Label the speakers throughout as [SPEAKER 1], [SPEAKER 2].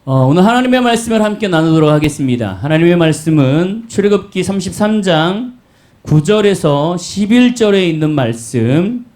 [SPEAKER 1] 오늘 하나님의 말씀을 함께 나누도록 하겠습니다. 하나님의 말씀은 출애굽기 33장 9절에서 11절에 있는 말씀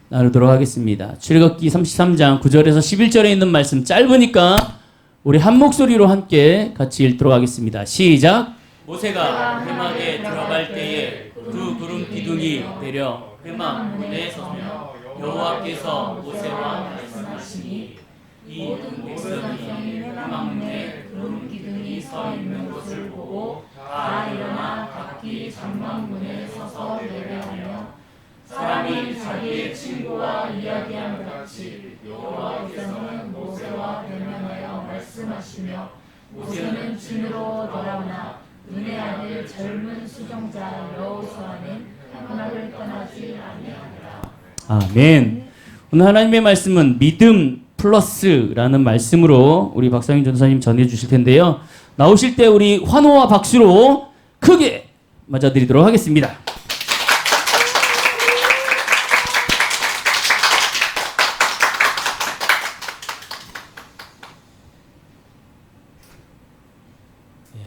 [SPEAKER 1] 나누도록 하겠습니다. 출애굽기 33장 9절에서 11절에 있는 말씀 짧으니까 우리 한 목소리로 함께 같이 읽도록 하겠습니다. 시작! 모세가 회막에 들어갈 때에 두 구름 기둥이 내려 회막 문에 서며 여호와께서 모세와 말씀하시니 이 모든 백성이 회막 문에 구름 기둥이 서 있는 곳을 보고 다 일어나 각기 장막문에 서서 예배하며 사람이 자기의 친구와 이야기함 같이 여호와께서는 모세와 대면하여 말씀하시며 모세는 진으로 돌아오나 눈의 아들 젊은 수종자 여호수아는 회막을 떠나지 아니하니라. 아멘. 오늘 하나님의 말씀은 믿음 플러스라는 말씀으로 우리 박상윤 전사님 전해 주실 텐데요. 나오실 때 우리 환호와 박수로 크게 맞아드리도록 하겠습니다.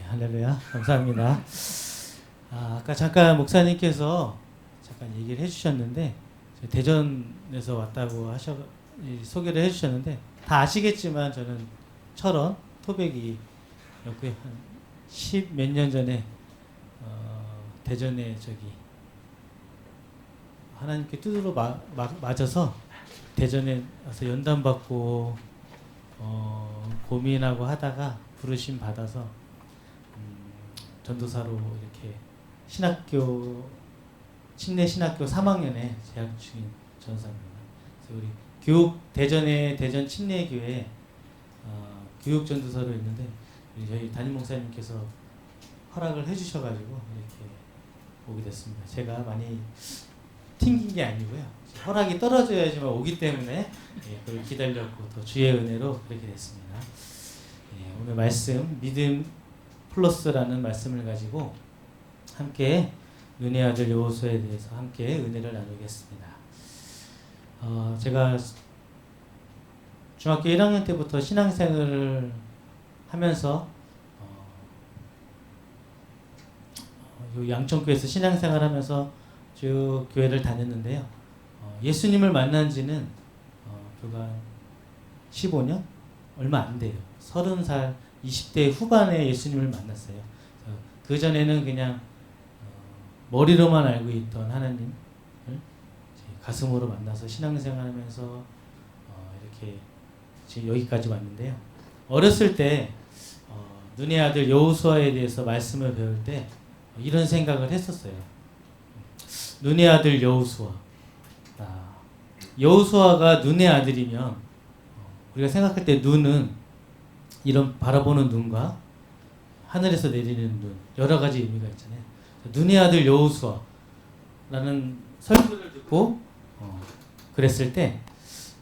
[SPEAKER 2] 할렐루야. 감사합니다. 아까 잠깐 목사님께서 잠깐 얘기를 해주셨는데 대전에서 왔다고 소개를 해주셨는데 다 아시겠지만 저는 철원 토백이였고요. 한 10 몇 년 전에 대전에 하나님께 뜻으로 맞아서 대전에 와서 연단 받고 고민하고 하다가 부르심 받아서 전도사로 이렇게 침례 신학교 3학년에 재학 중인 전사입니다. 그래서 우리 대전의 대전 침례교회 교육 전도사로 있는데 저희 담임 목사님께서 허락을 해주셔가지고 이렇게 오게 됐습니다. 제가 많이 튕긴 게 아니고요. 허락이 떨어져야지만 오기 때문에 그걸 기다렸고 또 주의 은혜로 그렇게 됐습니다. 오늘 말씀 믿음 플러스라는 말씀을 가지고 함께 은혜 아들 여호수아에 대해서 함께 은혜를 나누겠습니다. 제가 중학교 1학년 때부터 신앙생활을 하면서 양천교회에서 신앙생활을 하면서 쭉 교회를 다녔는데요. 예수님을 만난 지는 불과 15년? 얼마 안 돼요. 30살 20대 후반에 예수님을 만났어요. 그 전에는 그냥 머리로만 알고 있던 하나님을 가슴으로 만나서 신앙생활하면서 이렇게 지금 여기까지 왔는데요. 어렸을 때 눈의 아들 여호수아에 대해서 말씀을 배울 때 이런 생각을 했었어요. 눈의 아들 여호수아. 여호수아가 눈의 아들이면 우리가 생각할 때 눈은 이런 바라보는 눈과 하늘에서 내리는 눈 여러 가지 의미가 있잖아요. 눈의 아들 여호수아라는 설교를 듣고 그랬을 때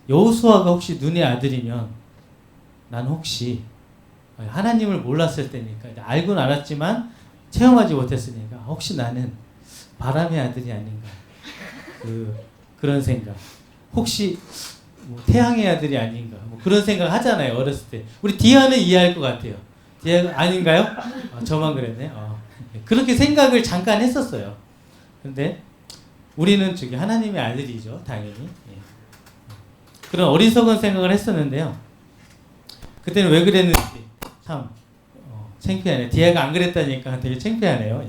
[SPEAKER 2] 여호수아가 혹시 눈의 아들이면 난 혹시 하나님을 몰랐을 때니까 알고는 알았지만 체험하지 못했으니까 혹시 나는 바람의 아들이 아닌가 그런 생각 혹시 태양의 아들이 아닌가 그런 생각 하잖아요. 어렸을 때 우리 디아는 이해할 것 같아요. 디아가 아닌가요? 저만 그랬네. 그렇게 생각을 잠깐 했었어요. 근데 우리는 하나님의 아들이죠. 당연히. 그런 어리석은 생각을 했었는데요. 그때는 왜 그랬는지 참 창피하네요. 디아가 안 그랬다니까 되게 창피하네요.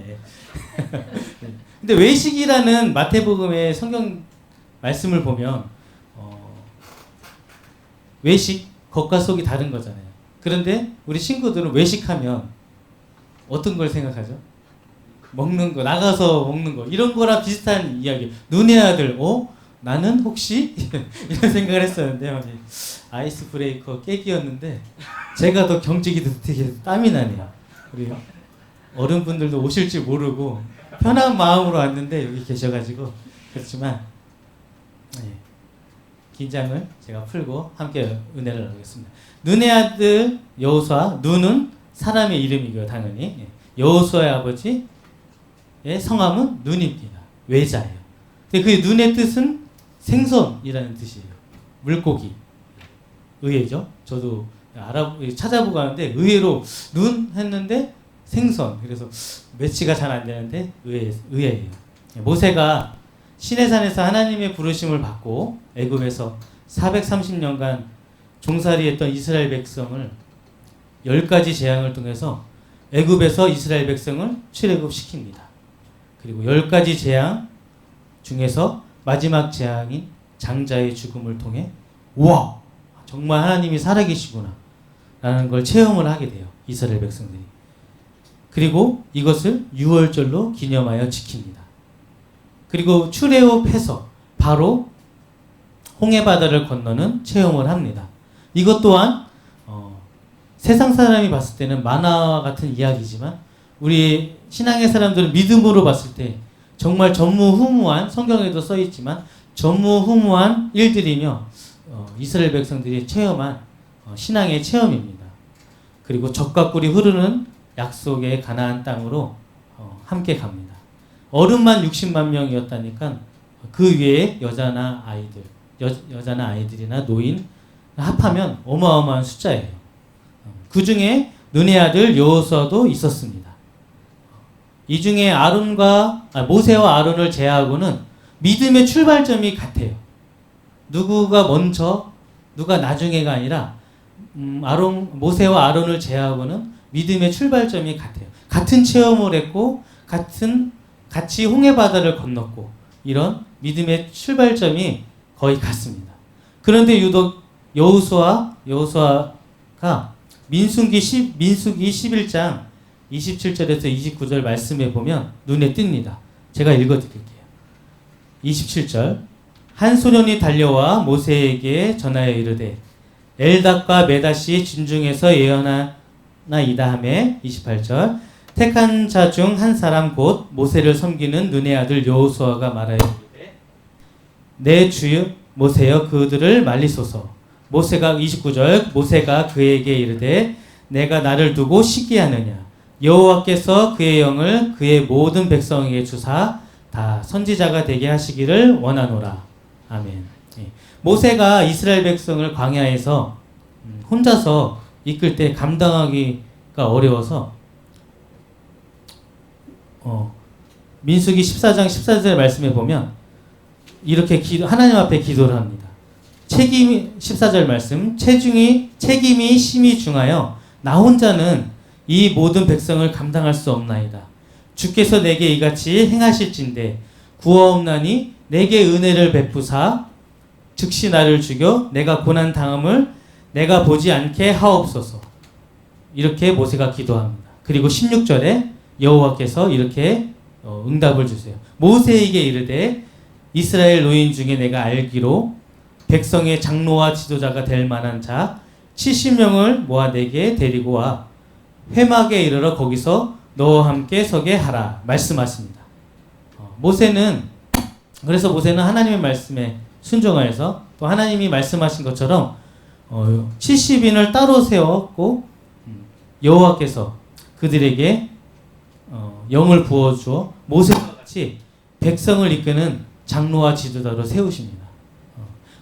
[SPEAKER 2] 근데 외식이라는 마태복음의 성경 말씀을 보면 외식, 겉과 속이 다른 거잖아요. 그런데 우리 친구들은 외식하면 어떤 걸 생각하죠? 먹는 거, 나가서 먹는 거 이런 거랑 비슷한 이야기. 눈의 아들, 나는 혹시 이런 생각을 했었는데 아이스 브레이커 깨기였는데 제가 더 경직이 되게 땀이 나네요. 우리 어른분들도 오실 줄 모르고 편한 마음으로 왔는데 여기 계셔가지고 그렇지만 긴장을 제가 풀고 함께 은혜를 나누겠습니다. 눈의 아들 여호수아, 눈은 사람의 이름이고요. 당연히 여호수아의 아버지의 성함은 눈입니다. 외자예요. 근데 그 눈의 뜻은 생선이라는 뜻이에요. 물고기. 의외죠. 저도 찾아보고 하는데 의외로 눈 했는데 생선. 그래서 매치가 잘 안 되는데 의외예요. 모세가 시내산에서 하나님의 부르심을 받고 애굽에서 430년간 종살이했던 이스라엘 백성을 10가지 재앙을 통해서 애굽에서 이스라엘 백성을 출애굽시킵니다. 그리고 10가지 재앙 중에서 마지막 재앙인 장자의 죽음을 통해 우와! 정말 하나님이 살아계시구나 라는 걸 체험을 하게 돼요. 이스라엘 백성들이. 그리고 이것을 6월절로 기념하여 지킵니다. 그리고 출애굽해서 바로 홍해바다를 건너는 체험을 합니다. 이것 또한 세상 사람이 봤을 때는 만화와 같은 이야기지만 우리 신앙의 사람들은 믿음으로 봤을 때 정말 전무후무한, 성경에도 써있지만 전무후무한 일들이며 이스라엘 백성들이 체험한 신앙의 체험입니다. 그리고 젖과 꿀이 흐르는 약속의 가나안 땅으로 함께 갑니다. 어른만 60만 명이었다니까 그 외에 여자나 아이들, 여자나 아이들이나 노인 합하면 어마어마한 숫자예요. 그 중에 눈의 아들 여호수아도 있었습니다. 이 중에 모세와 아론을 제하고는 믿음의 출발점이 같아요. 누구가 먼저, 누가 나중에가 아니라 모세와 아론을 제하고는 믿음의 출발점이 같아요. 같은 체험을 했고 같이 홍해바다를 건넜고 이런 믿음의 출발점이 거의 같습니다. 그런데 유독 여호수아가 민수기 11장 27절에서 29절 말씀에 보면 눈에 띕니다. 제가 읽어드릴게요. 27절 한 소년이 달려와 모세에게 전하여 이르되 엘닷과 메닷이 진중에서 예언하나이다 하매 28절 택한 자 중 한 사람 곧 모세를 섬기는 눈의 아들 여호수아가 말하여 이르되 내 주 모세여 그들을 말리소서. 모세가 29절 모세가 그에게 이르되 내가 나를 두고 시기하느냐 여호와께서 그의 영을 그의 모든 백성에게 주사 다 선지자가 되게 하시기를 원하노라. 아멘. 모세가 이스라엘 백성을 광야에서 혼자서 이끌 때 감당하기가 어려워서 민수기 14장 14절 말씀에 보면 이렇게 하나님 앞에 기도를 합니다. 14절 말씀 책임이 심히 중하여 나 혼자는 이 모든 백성을 감당할 수 없나이다. 주께서 내게 이같이 행하실진대 구하옵나니 내게 은혜를 베푸사 즉시 나를 죽여 내가 고난 당함을 내가 보지 않게 하옵소서. 이렇게 모세가 기도합니다. 그리고 16절에 여호와께서 이렇게 응답을 주세요. 모세에게 이르되 이스라엘 노인 중에 내가 알기로 백성의 장로와 지도자가 될 만한 자 70명을 모아 내게 데리고 와 회막에 이르러 거기서 너와 함께 서게 하라 말씀하십니다. 그래서 모세는 하나님의 말씀에 순종하여서 또 하나님이 말씀하신 것처럼 70인을 따로 세웠고 여호와께서 그들에게 영을 부어주어 모세와 같이 백성을 이끄는 장로와 지도자로 세우십니다.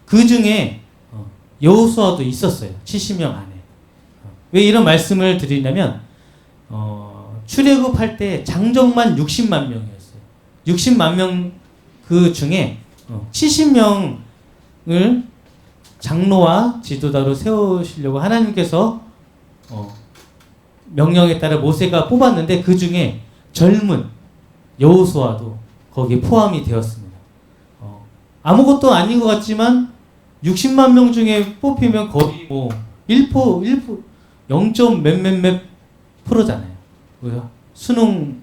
[SPEAKER 2] 그 중에 여호수아도 있었어요. 70명 안에. 왜 이런 말씀을 드리냐면 출애굽할 때 장정만 60만 명이었어요. 60만 명 그 중에 70명을 장로와 지도자로 세우시려고 하나님께서 명령에 따라 모세가 뽑았는데 그 중에 젊은 여호수아도 거기에 포함이 되었습니다. 아무것도 아닌 것 같지만 60만 명 중에 뽑히면 거의 0. 몇몇몇 프로잖아요. 수능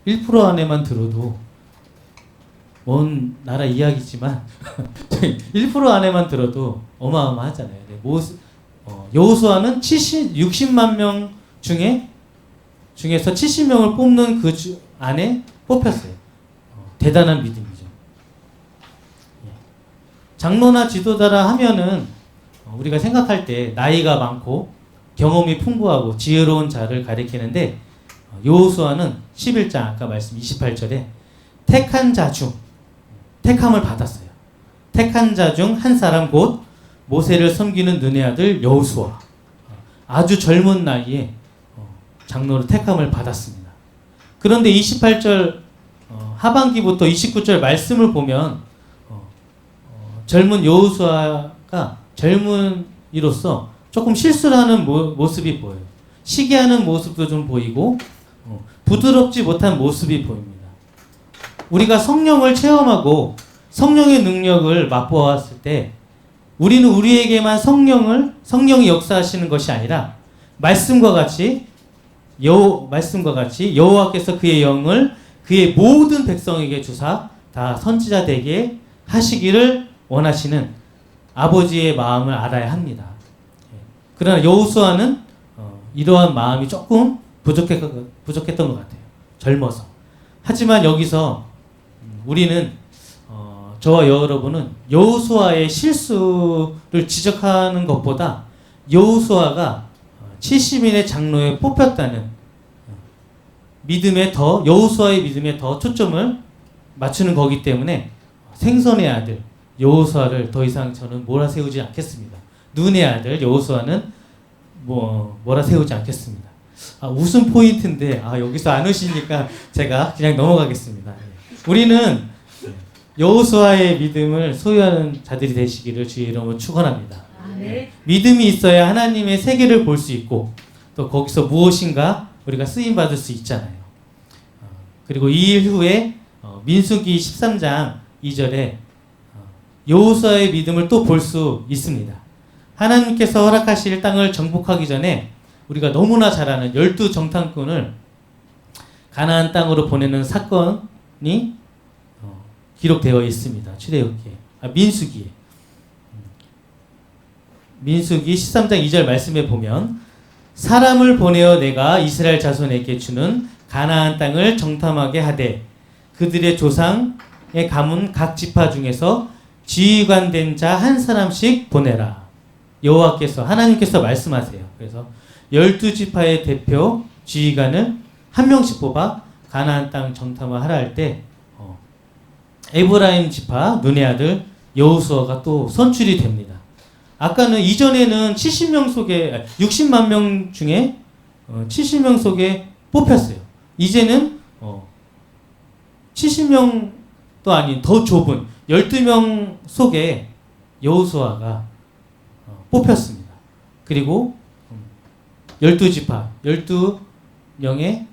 [SPEAKER 2] 1% 안에만 들어도 먼 나라 이야기지만 1% 안에만 들어도 어마어마하잖아요. 여호수아는 60만 명 중에서 70명을 뽑는 그 안에 뽑혔어요. 대단한 믿음이죠. 장로나 지도자라 하면은 우리가 생각할 때 나이가 많고 경험이 풍부하고 지혜로운 자를 가리키는데 여호수아는 11장 아까 말씀 28절에 택한 자 중 택함을 받았어요. 택한 자 중 한 사람 곧 모세를 섬기는 눈의 아들 여호수아. 아주 젊은 나이에 장로로 택함을 받았습니다. 그런데 28절 하반기부터 29절 말씀을 보면 젊은 여호수아가 젊은이로서 조금 실수를 하는 모습이 보여요. 시기하는 모습도 좀 보이고 부드럽지 못한 모습이 보입니다. 우리가 성령을 체험하고 성령의 능력을 맛보았을 때 우리는 우리에게만 성령이 역사하시는 것이 아니라 말씀과 같이 여호와께서 그의 영을 그의 모든 백성에게 주사 다 선지자 되게 하시기를 원하시는 아버지의 마음을 알아야 합니다. 그러나 여호수아는 이러한 마음이 조금 부족했던 것 같아요. 젊어서. 하지만 여기서 우리는 저와 여러분은 여호수아의 실수를 지적하는 것보다 여호수아가 70인의 장로에 뽑혔다는 여호수아의 믿음에 더 초점을 맞추는 거기 때문에 생선의 아들 여호수아를 더 이상 저는 몰아세우지 않겠습니다. 눈의 아들 여호수아는 몰아세우지 않겠습니다. 웃음 포인트인데 여기서 안 오시니까 제가 그냥 넘어가겠습니다. 우리는 여호수아의 믿음을 소유하는 자들이 되시기를 주의 이름으로 축원합니다. 믿음이 있어야 하나님의 세계를 볼 수 있고 또 거기서 무엇인가 우리가 쓰임 받을 수 있잖아요. 그리고 이 일 후에 민수기 13장 2절에 여호수아의 믿음을 또 볼 수 있습니다. 하나님께서 허락하실 땅을 정복하기 전에 우리가 너무나 잘 아는 12정탐꾼을 가나안 땅으로 보내는 사건이 기록되어 있습니다. 출애굽기에 민수기에 민수기 13장 2절 말씀에 보면 사람을 보내어 내가 이스라엘 자손에게 주는 가나안 땅을 정탐하게 하되 그들의 조상의 가문 각 지파 중에서 지휘관 된 자 한 사람씩 보내라. 여호와께서 하나님께서 말씀하세요. 그래서 12지파의 대표 지휘관을 한 명씩 뽑아 가나안 땅 정탐을 하라 할 때 에브라임 지파 눈의 아들 여호수아가 또 선출이 됩니다. 아까는 이전에는 60만 명 중에 70명 속에 뽑혔어요. 이제는 70명도 아닌 더 좁은 12명 속에 여호수아가 뽑혔습니다. 그리고 12지파 12명의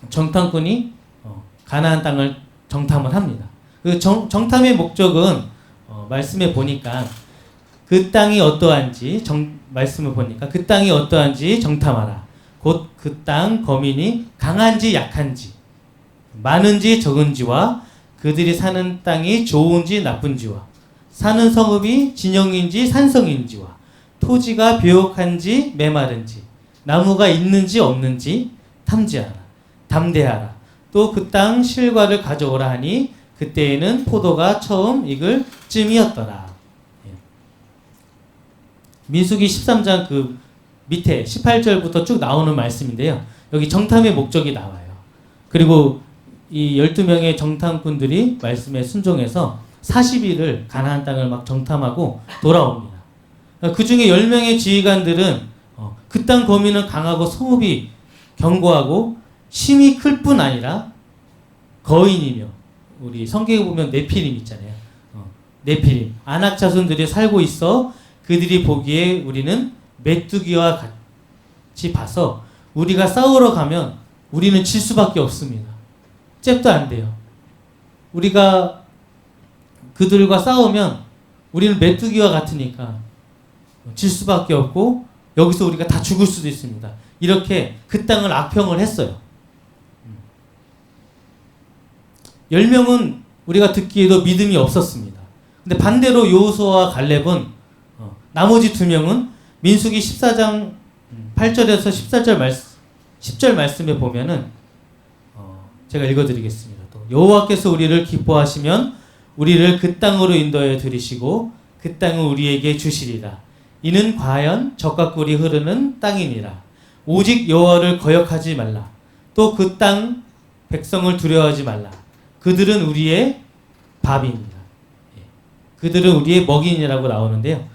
[SPEAKER 2] 정탐꾼이 가나안 땅을 정탐을 합니다. 그 정탐의 목적은 말씀에 보니까 그 땅이 어떠한지 말씀을 보니까 그 땅이 어떠한지 정탐하라. 곧 그 땅 거민이 강한지 약한지 많은지 적은지와 그들이 사는 땅이 좋은지 나쁜지와 사는 성읍이 진영인지 산성인지와 토지가 비옥한지 메마른지 나무가 있는지 없는지 탐지하라. 담대하라. 또 그 땅 실과를 가져오라 하니 그때에는 포도가 처음 익을 쯤이었더라. 민수기 13장 그 밑에 18절부터 쭉 나오는 말씀인데요. 여기 정탐의 목적이 나와요. 그리고 이 12명의 정탐꾼들이 말씀에 순종해서 40일을 가나안 땅을 막 정탐하고 돌아옵니다. 그 중에 10명의 지휘관들은 그 땅 거민은 강하고 성읍이 견고하고 힘이 클 뿐 아니라 거인이며 우리 성경에 보면 네피림 있잖아요. 네피림 아낙 자손들이 살고 있어 그들이 보기에 우리는 메뚜기와 같이 봐서 우리가 싸우러 가면 우리는 질 수밖에 없습니다. 잽도 안 돼요. 우리가 그들과 싸우면 우리는 메뚜기와 같으니까 질 수밖에 없고 여기서 우리가 다 죽을 수도 있습니다. 이렇게 그 땅을 악평을 했어요. 10명은 우리가 듣기에도 믿음이 없었습니다. 근데 반대로 여호수아와 갈렙은 나머지 2명은 민수기 14장 8절에서 10절 말씀에 보면은 제가 읽어드리겠습니다. 또 여호와께서 우리를 기뻐하시면 우리를 그 땅으로 인도하여 들이시고 그 땅을 우리에게 주시리라. 이는 과연 젖과 꿀이 흐르는 땅이니라. 오직 여호와를 거역하지 말라. 또 그 땅 백성을 두려워하지 말라. 그들은 우리의 밥입니다. 그들은 우리의 먹인이라고 나오는데요.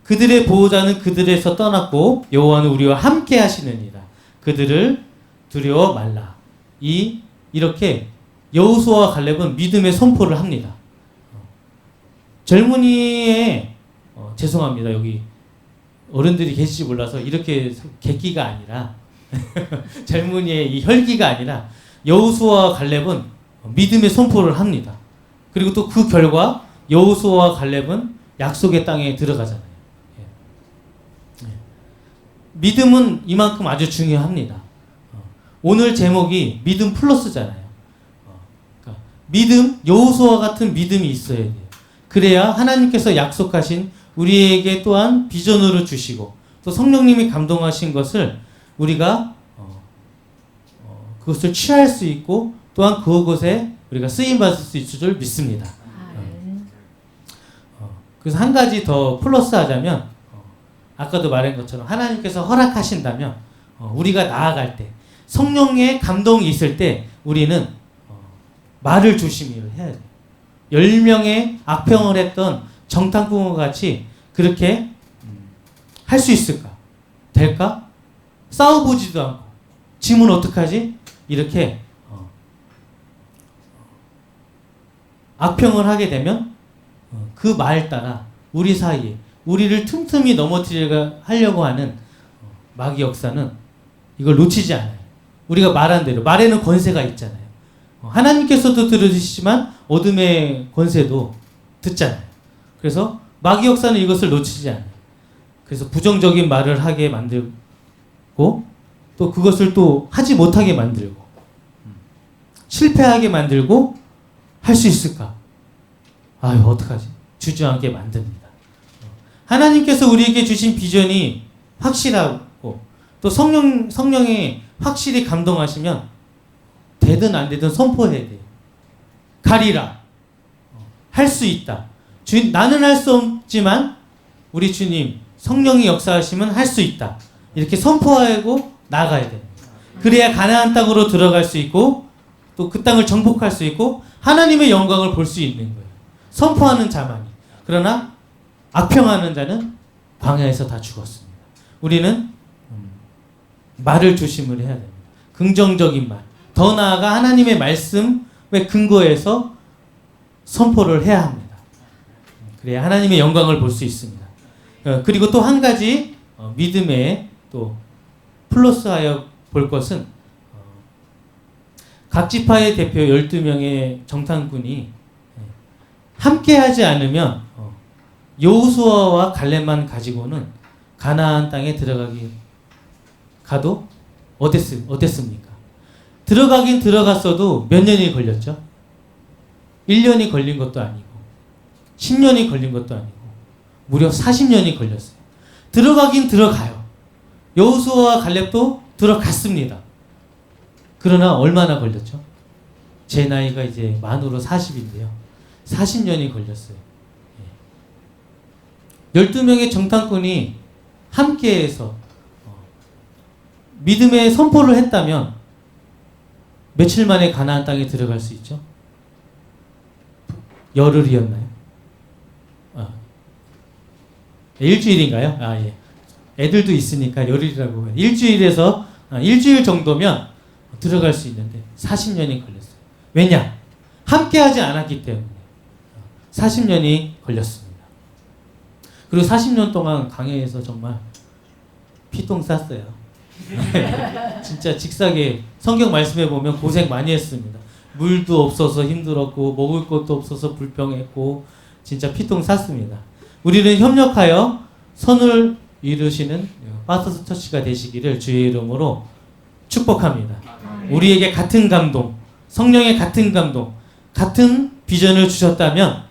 [SPEAKER 2] 그들의 보호자는 그들에서 떠났고 여호와는 우리와 함께 하시느니라. 그들을 두려워 말라. 이렇게 여호수아와 갈렙은 믿음의 선포를 합니다. 젊은이의 죄송합니다. 여기 어른들이 계실지 몰라서 이렇게 객기가 아니라 젊은이의 이 혈기가 아니라 여호수아와 갈렙은 믿음의 선포를 합니다. 그리고 또 그 결과 여호수아와 갈렙은 약속의 땅에 들어가잖아요. 믿음은 이만큼 아주 중요합니다. 오늘 제목이 믿음 플러스잖아요. 그러니까 믿음, 여호수아와 같은 믿음이 있어야 돼요. 그래야 하나님께서 약속하신 우리에게 또한 비전으로 주시고 또 성령님이 감동하신 것을 우리가 그것을 취할 수 있고 또한 그것에 우리가 쓰임받을 수 있을 줄 믿습니다. 그래서 한 가지 더 플러스 하자면 아까도 말한 것처럼 하나님께서 허락하신다면 우리가 나아갈 때 성령의 감동이 있을 때 우리는 말을 조심히 해야 돼요. 10명의 악평을 했던 정탐꾼과 같이 그렇게 할 수 있을까? 될까? 싸워보지도 않고 지금은 어떡하지? 이렇게 악평을 하게 되면 그 말 따라 우리 사이에 우리를 틈틈이 넘어뜨리려 하려고 하는 마귀 역사는 이걸 놓치지 않아요. 우리가 말한 대로 말에는 권세가 있잖아요. 하나님께서도 들으시지만 어둠의 권세도 듣잖아요. 그래서 마귀 역사는 이것을 놓치지 않아요. 그래서 부정적인 말을 하게 만들고 또 그것을 또 하지 못하게 만들고 실패하게 만들고 할 수 있을까? 아유 어떡하지? 주저앉게 만듭니다. 하나님께서 우리에게 주신 비전이 확실하고 또 성령이 확실히 감동하시면 되든 안 되든 선포해야 돼요. 가리라. 할 수 있다. 나는 할 수 없지만 우리 주님 성령이 역사하시면 할 수 있다. 이렇게 선포하고 나가야 돼요. 그래야 가나안 땅으로 들어갈 수 있고 또 그 땅을 정복할 수 있고 하나님의 영광을 볼 수 있는 거예요. 선포하는 자만이. 그러나 악평하는 자는 광야에서 다 죽었습니다. 우리는 말을 조심을 해야 됩니다. 긍정적인 말. 더 나아가 하나님의 말씀에 근거해서 선포를 해야 합니다. 그래야 하나님의 영광을 볼 수 있습니다. 그리고 또 한 가지 믿음에 또 플러스하여 볼 것은 각 지파의 대표 12명의 정탐꾼이 함께하지 않으면 여호수아와 갈렙만 가지고는 가나안 땅에 가도 어땠습니까? 들어가긴 들어갔어도 몇 년이 걸렸죠? 1년이 걸린 것도 아니고 10년이 걸린 것도 아니고 무려 40년이 걸렸어요. 들어가긴 들어가요. 여호수아와 갈렙도 들어갔습니다. 그러나 얼마나 걸렸죠? 제 나이가 이제 만으로 40인데요. 40년이 걸렸어요. 12명의 정탐꾼이 함께해서 믿음의 선포를 했다면 며칠 만에 가나안 땅에 들어갈 수 있죠? 열흘이었나요? 일주일인가요? 예. 애들도 있으니까 열흘이라고. 일주일 정도면 들어갈 수 있는데 40년이 걸렸어요. 왜냐? 함께하지 않았기 때문에 40년이 걸렸습니다. 그리고 40년 동안 강야에서 정말 피똥 쌌어요. 진짜 직사게 성경 말씀에 보면 고생 많이 했습니다. 물도 없어서 힘들었고 먹을 것도 없어서 불평했고 진짜 피똥 쌌습니다. 우리는 협력하여 선을 이루시는 파서스 처치가 되시기를 주의 이름으로 축복합니다. 우리에게 같은 감동, 성령의 같은 감동, 같은 비전을 주셨다면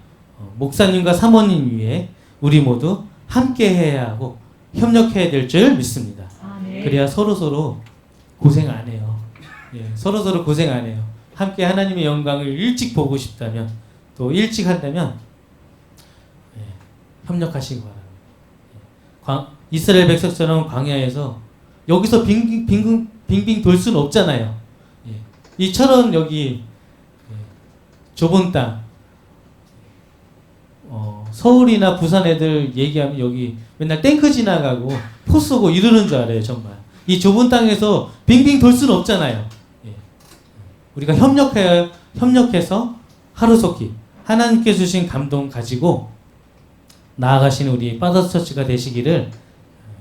[SPEAKER 2] 목사님과 사모님 위에 우리 모두 함께 해야 하고 협력해야 될 줄 믿습니다. 그래야 서로서로 고생 안 해요. 서로서로 고생 안 해요. 함께 하나님의 영광을 일찍 보고 싶다면 또 일찍 한다면 협력하시기 바랍니다. 이스라엘 백성처럼 광야에서 여기서 빙빙 돌 수는 없잖아요. 이처럼 여기 좁은 땅 서울이나 부산 애들 얘기하면 여기 맨날 탱크 지나가고 포 쏘고 이러는 줄 알아요, 정말. 이 좁은 땅에서 빙빙 돌 수는 없잖아요. 예. 우리가 협력해서 하루속히 하나님께 주신 감동 가지고 나아가시는 우리 파더스처치가 되시기를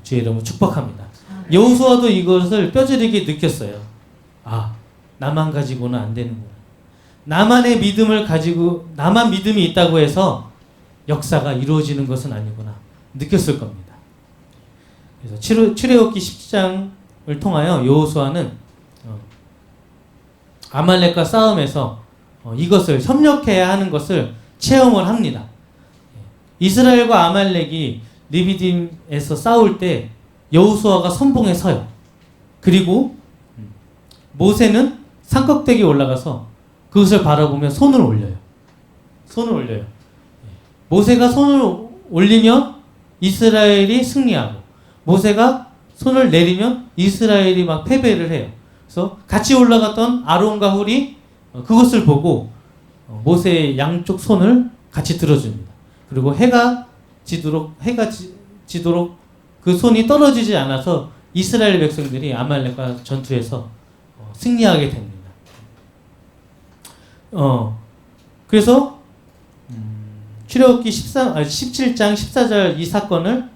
[SPEAKER 2] 주의 이름으로 축복합니다. 여호수아도 이것을 뼈저리게 느꼈어요. 아, 나만 가지고는 안 되는구나. 나만의 믿음을 가지고 나만 믿음이 있다고 해서 역사가 이루어지는 것은 아니구나 느꼈을 겁니다. 그래서 출애굽기 10장을 통하여 여호수아는 아말렉과 싸움에서 이것을 협력해야 하는 것을 체험을 합니다. 이스라엘과 아말렉이 리비딤에서 싸울 때 여호수아가 선봉에 서요. 그리고 모세는 산꼭대기에 올라가서 그것을 바라보며 손을 올려요. 손을 올려요. 모세가 손을 올리면 이스라엘이 승리하고 모세가 손을 내리면 이스라엘이 막 패배를 해요. 그래서 같이 올라갔던 아론과 훌이 그것을 보고 모세의 양쪽 손을 같이 들어줍니다. 그리고 해가 지도록 그 손이 떨어지지 않아서 이스라엘 백성들이 아말렉과 전투에서 승리하게 됩니다. 그래서 출애굽기 17장 14절 이 사건을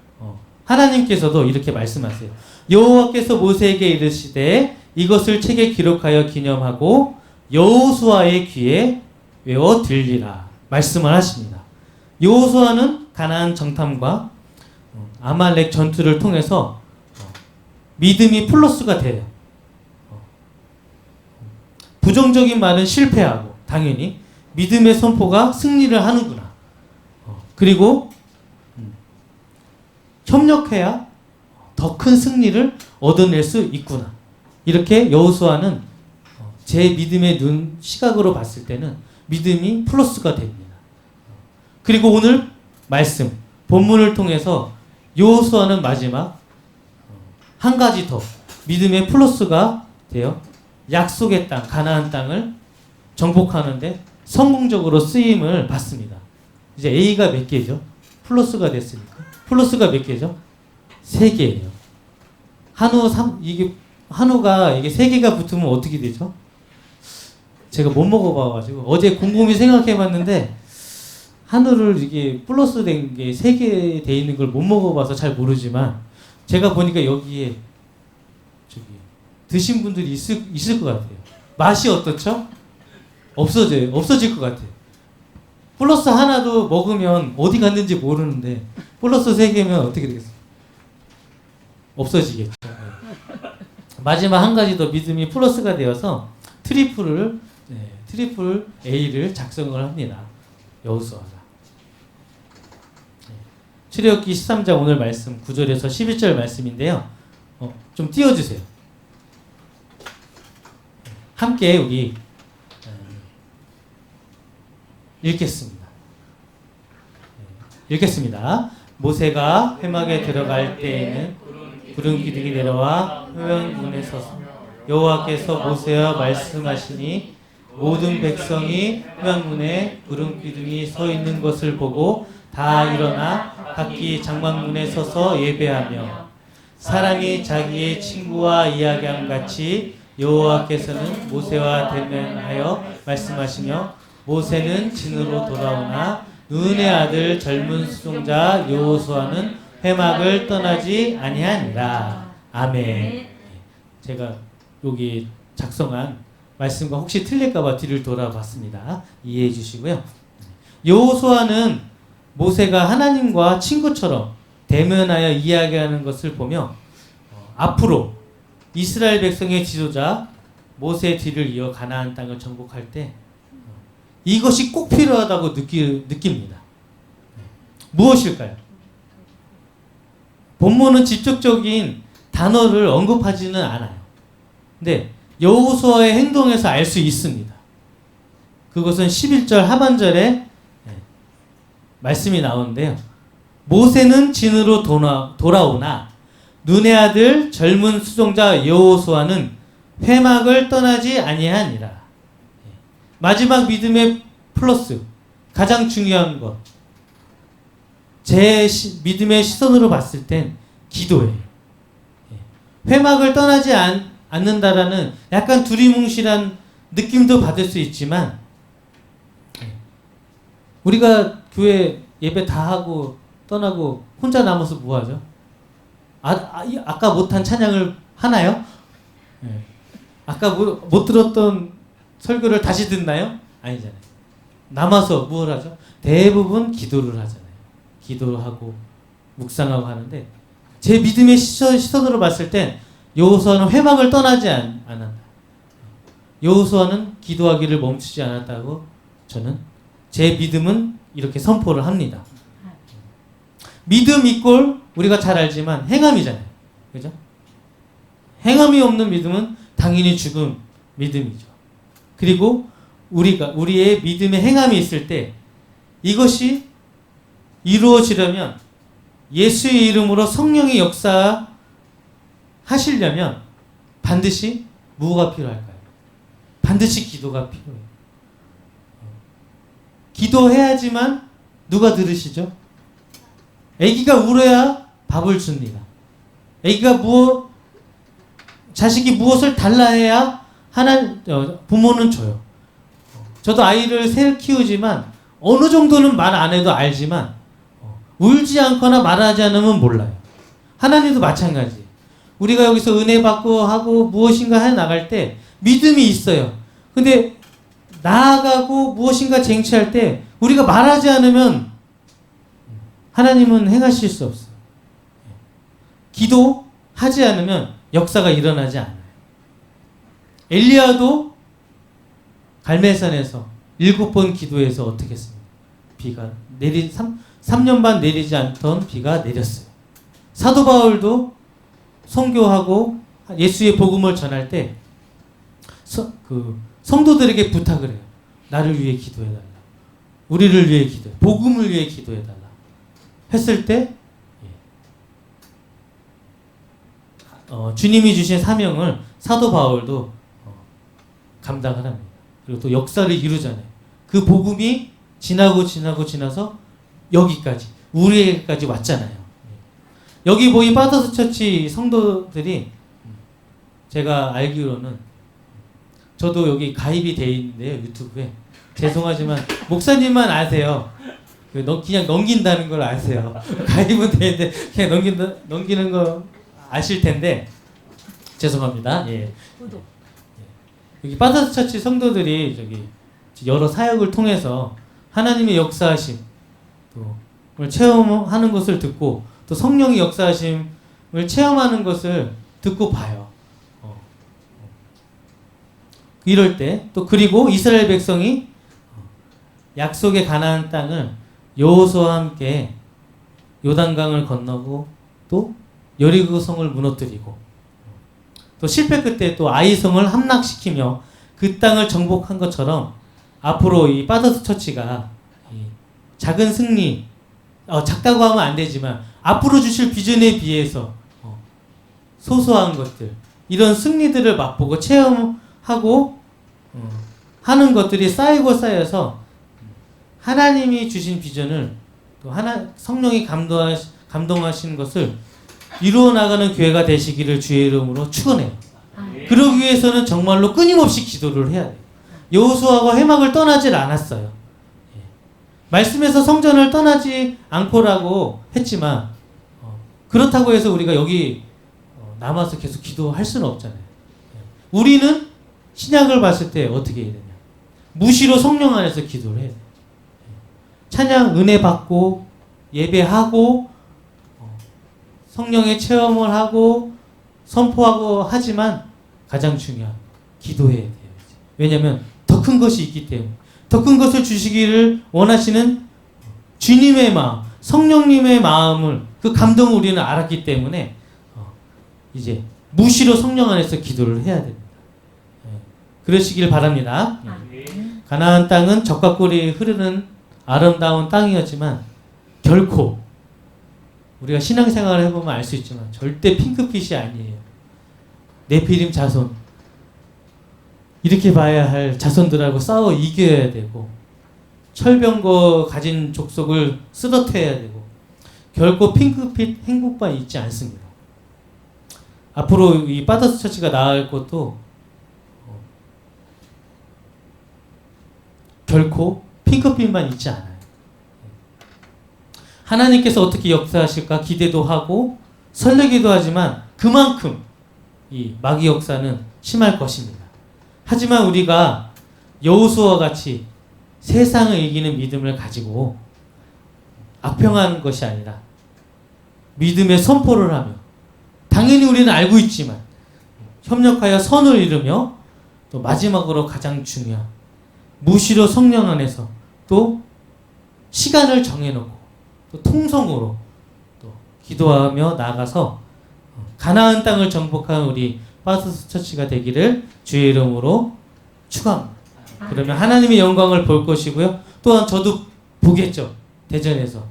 [SPEAKER 2] 하나님께서도 이렇게 말씀하세요. 여호와께서 모세에게 이르시되 이것을 책에 기록하여 기념하고 여호수아의 귀에 외워 들리라 말씀을 하십니다. 여호수아는 가나안 정탐과 아말렉 전투를 통해서 믿음이 플러스가 돼요. 부정적인 말은 실패하고 당연히 믿음의 선포가 승리를 하는구나. 그리고 협력해야 더 큰 승리를 얻어낼 수 있구나. 이렇게 여호수아는 제 믿음의 눈 시각으로 봤을 때는 믿음이 플러스가 됩니다. 그리고 오늘 말씀 본문을 통해서 여호수아는 마지막 한 가지 더 믿음의 플러스가 되어 약속의 땅 가나안 땅을 정복하는데 성공적으로 쓰임을 받습니다. 이제 A가 몇 개죠? 플러스가 됐으니까. 플러스가 몇 개죠? 3개예요. 한우가 이게 3개가 붙으면 어떻게 되죠? 제가 못 먹어봐가지고 어제 곰곰이 생각해봤는데 한우를 이게 플러스 된 게 3개 돼 있는 걸 못 먹어봐서 잘 모르지만 제가 보니까 여기에 드신 분들이 있을 것 같아요. 맛이 어떻죠? 없어질 것 같아요. 플러스 하나도 먹으면 어디 갔는지 모르는데 플러스 3개면 어떻게 되겠어요? 없어지겠죠. 마지막 한 가지 더 믿음이 플러스가 되어서 트리플 A를 작성을 합니다. 여호수아가. 출애굽기 13장 오늘 말씀 9절에서 11절 말씀인데요. 좀 띄워주세요. 함께 우리 읽겠습니다. 모세가 회막에 들어갈 때에는 구름 기둥이 내려와 회막문에 서서 여호와께서 모세와 말씀하시니 모든 백성이 회막문에 구름 기둥이 서 있는 것을 보고 다 일어나 각기 장막문에 서서 예배하며 사람이 자기의 친구와 이야기함 같이 여호와께서는 모세와 대면하여 말씀하시며 모세는 진으로 돌아오나 눈의 아들 젊은 수종자 여호수아는 회막을 떠나지 아니하니라. 아멘. 제가 여기 작성한 말씀과 혹시 틀릴까봐 뒤를 돌아봤습니다. 이해해 주시고요. 여호수아는 모세가 하나님과 친구처럼 대면하여 이야기하는 것을 보며 앞으로 이스라엘 백성의 지도자 모세의 뒤를 이어 가나안 땅을 정복할 때 이것이 꼭 필요하다고 느낍니다. 무엇일까요? 본문은 직접적인 단어를 언급하지는 않아요. 근데 여호수아의 행동에서 알 수 있습니다. 그것은 11절 하반절에 말씀이 나오는데요. 모세는 진으로 돌아오나 눈의 아들 젊은 수종자 여호수아는 회막을 떠나지 아니하니라. 마지막 믿음의 플러스 가장 중요한 것 제 믿음의 시선으로 봤을 땐 기도예요. 회막을 떠나지 않는다라는 약간 두리뭉실한 느낌도 받을 수 있지만, 우리가 교회 예배 다 하고 떠나고 혼자 남아서 뭐 하죠? 아까 못한 찬양을 하나요? 아까 못 들었던 설교를 다시 듣나요? 아니잖아요. 남아서 뭘 하죠? 대부분 기도를 하잖아요. 기도하고 묵상하고 하는데, 제 믿음의 시선으로 봤을 땐 여호수아는 회막을 떠나지 않았다. 여호수아는 기도하기를 멈추지 않았다고 저는 제 믿음은 이렇게 선포를 합니다. 믿음 이꼴 우리가 잘 알지만 행함이잖아요. 그죠? 행함이 없는 믿음은 당연히 죽은 믿음이죠. 그리고 우리의 믿음의 행함이 있을 때 이것이 이루어지려면, 예수의 이름으로 성령이 역사하시려면 반드시 무엇가 필요할까요? 반드시 기도가 필요해요. 기도해야지만 누가 들으시죠? 아기가 울어야 밥을 줍니다. 아기가 자식이 무엇을 달라 해야 부모는 줘요. 저도 아이를 셋 키우지만 어느 정도는 말 안 해도 알지만 울지 않거나 말하지 않으면 몰라요. 하나님도 마찬가지. 우리가 여기서 은혜 받고 하고 무엇인가 해 나갈 때 믿음이 있어요. 근데 나아가고 무엇인가 쟁취할 때 우리가 말하지 않으면 하나님은 행하실 수 없어요. 기도하지 않으면 역사가 일어나지 않아요. 엘리야도 갈멜산에서 7번 기도해서 어떻게 했습니까? 비가 3년 반 내리지 않던 비가 내렸어요. 사도 바울도 선교하고 예수의 복음을 전할 때 성도들에게 부탁을 해요. 나를 위해 기도해달라. 우리를 위해 기도해. 복음을 위해 기도해달라. 했을 때 주님이 주신 사명을 사도 바울도 감당을 합니다. 그리고 또 역사를 이루잖아요. 그 복음이 지나서 여기까지, 우리에게까지 왔잖아요. 여기 보인 파더스 처치 성도들이 제가 알기로는, 저도 여기 가입이 돼 있는데요, 유튜브에. 죄송하지만 목사님만 아세요. 그냥 넘긴다는 걸 아세요. 가입은 돼 있는데 그냥 넘기는 거 아실 텐데 죄송합니다. 예. 여기 파더스 처치 성도들이 저기 여러 사역을 통해서 하나님의 역사하심을 체험하는 것을 듣고, 또 성령의 역사하심을 체험하는 것을 듣고 봐요. 이럴 때 또, 그리고 이스라엘 백성이 약속의 가나안 땅을 여호수아와 함께 요단강을 건너고 또 여리고 성을 무너뜨리고, 또 실패 끝에 또 아이성을 함락시키며 그 땅을 정복한 것처럼 앞으로 이 파더스 처치가 작은 승리, 작다고 하면 안 되지만 앞으로 주실 비전에 비해서 소소한 것들, 이런 승리들을 맛보고 체험하고 하는 것들이 쌓이고 쌓여서 하나님이 주신 비전을, 또 성령이 감동하신 것을 이루어 나가는 교회가 되시기를 주의 이름으로 축원해요. 그러기 위해서는 정말로 끊임없이 기도를 해야 돼요. 여호수아가 회막을 떠나질 않았어요. 말씀에서 성전을 떠나지 않고라고 했지만 그렇다고 해서 우리가 여기 남아서 계속 기도할 수는 없잖아요. 우리는 신약을 봤을 때 어떻게 해야 되냐? 무시로 성령 안에서 기도를 해야 돼요. 찬양 은혜 받고 예배하고 성령의 체험을 하고 선포하고 하지만 가장 중요한 기도해야 돼요. 왜냐하면 더 큰 것이 있기 때문에, 더 큰 것을 주시기를 원하시는 주님의 마음, 성령님의 마음을, 그 감동을 우리는 알았기 때문에 이제 무시로 성령 안에서 기도를 해야 됩니다. 그러시길 바랍니다. 가나안 땅은 젖과 꿀이 흐르는 아름다운 땅이었지만 결코, 우리가 신앙생활을 해보면 알 수 있지만 절대 핑크빛이 아니에요. 네피림 자손, 이렇게 봐야 할 자손들하고 싸워 이겨야 되고, 철병거 가진 족속을 쓰러뜨려야 되고, 결코 핑크빛 행복만 있지 않습니다. 앞으로 이 파더스 처치가 나아갈 것도 결코 핑크빛만 있지 않아요. 하나님께서 어떻게 역사하실까 기대도 하고 설레기도 하지만 그만큼 이 마귀 역사는 심할 것입니다. 하지만 우리가 여호수아와 같이 세상을 이기는 믿음을 가지고 악평하는 것이 아니라 믿음의 선포를 하며 당연히 우리는 알고 있지만 협력하여 선을 이루며 또 마지막으로 가장 중요한 무시로 성령 안에서 또 시간을 정해놓고 또 통성으로 또 기도하며 나아가서 가나안 땅을 정복한 우리 파더스 처치가 되기를 주의 이름으로 축원합니다. 그러면 하나님의 영광을 볼 것이고요. 또한 저도 보겠죠. 대전에서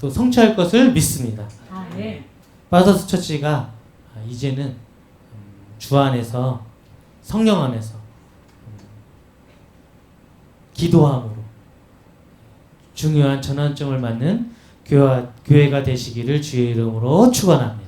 [SPEAKER 2] 또 성취할 것을 믿습니다. 파더스 처치가 이제는 주 안에서 성령 안에서 기도함으로 중요한 전환점을 맞는 교회가 되시기를 주의 이름으로 축원합니다.